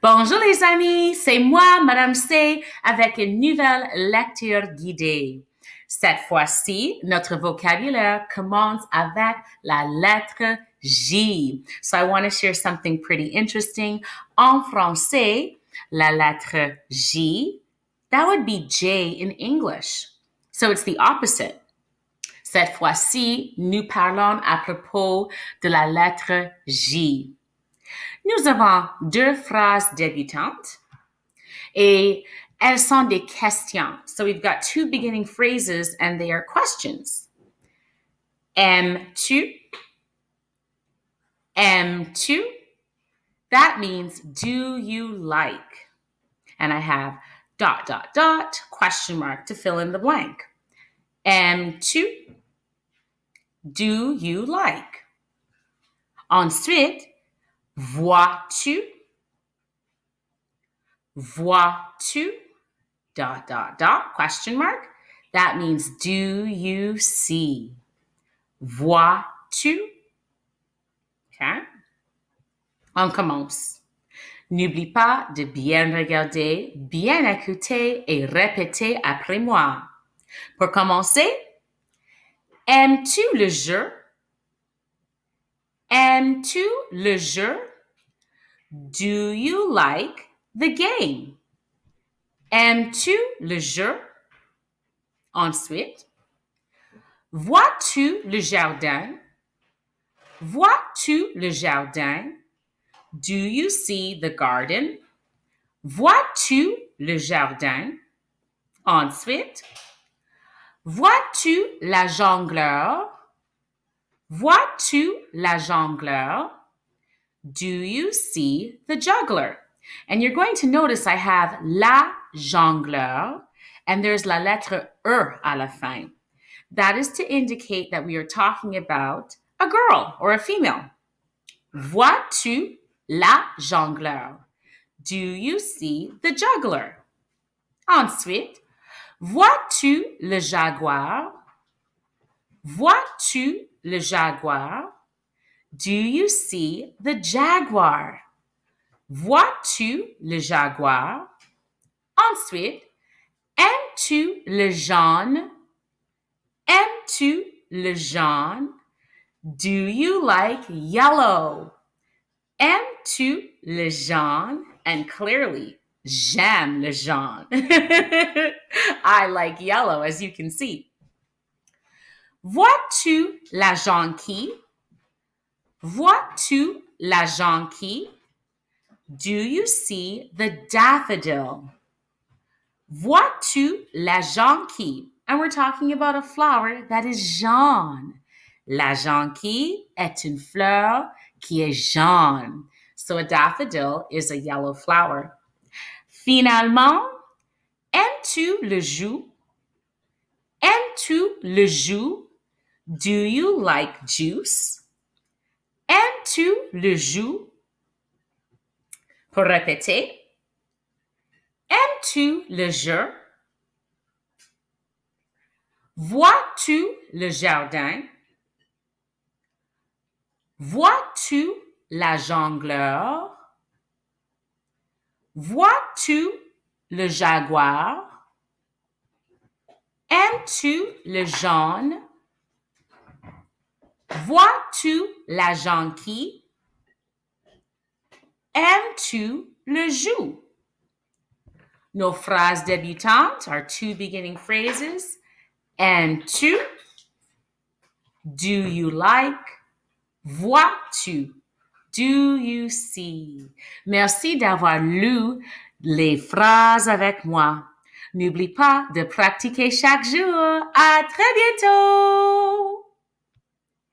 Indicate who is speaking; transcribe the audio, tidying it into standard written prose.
Speaker 1: Bonjour les amis, c'est moi, Madame C, avec une nouvelle lecture guidée. Cette fois-ci, notre vocabulaire commence avec la lettre J. So I want to share something pretty interesting. En français, la lettre J, that would be J in English. So it's the opposite. Cette fois-ci, nous parlons à propos de la lettre J. Nous avons deux phrases débutantes et elles sont des questions. So we've got two beginning phrases and they are questions. Aimes-tu? Aimes-tu? That means do you like? And I have ... question mark to fill in the blank. Aimes-tu? Do you like? Ensuite, vois-tu? Vois-tu? ... question mark. That means do you see? Vois-tu? Okay. On commence. N'oublie pas de bien regarder, bien écouter et répéter après moi. Pour commencer, aimes-tu le jeu? Aimes-tu le jeu? Do you like the game? Aimes-tu le jeu? Ensuite, vois-tu le jardin? Vois-tu le jardin? Do you see the garden? Vois-tu le jardin? Ensuite, vois-tu la jongleur? Vois-tu la jongleur? Do you see the juggler? And you're going to notice I have la jongleur and there's la lettre E à la fin. That is to indicate that we are talking about a girl or a female. Vois-tu la jongleur? Do you see the juggler? Ensuite, vois-tu le jaguar? Vois-tu le jaguar? Do you see the jaguar? Vois-tu le jaguar? Ensuite, aimes-tu le jaune? Aimes-tu le jaune? Do you like yellow? Aimes-tu le jaune? And clearly, j'aime le jaune. I like yellow, as you can see. Vois-tu la jonquille? Vois-tu la jonquille? Do you see the daffodil? Vois-tu la jonquille? And we're talking about a flower that is jaune. La jonquille est une fleur qui est jaune. So a daffodil is a yellow flower. Finalement, aimes-tu le jus? Aimes-tu le jus? Do you like juice? Aimes-tu le jus? Pour répéter, aimes-tu le jeu? Vois-tu le jardin? Vois-tu la jongleur? Vois-tu le jaguar? Aimes-tu le jaune? Vois-tu la jonquille? Aimes-tu le jus? Nos phrases débutantes are two beginning phrases. Aimes-tu? Do you like? Vois-tu? Do you see? Merci d'avoir lu les phrases avec moi. N'oublie pas de pratiquer chaque jour. À très bientôt!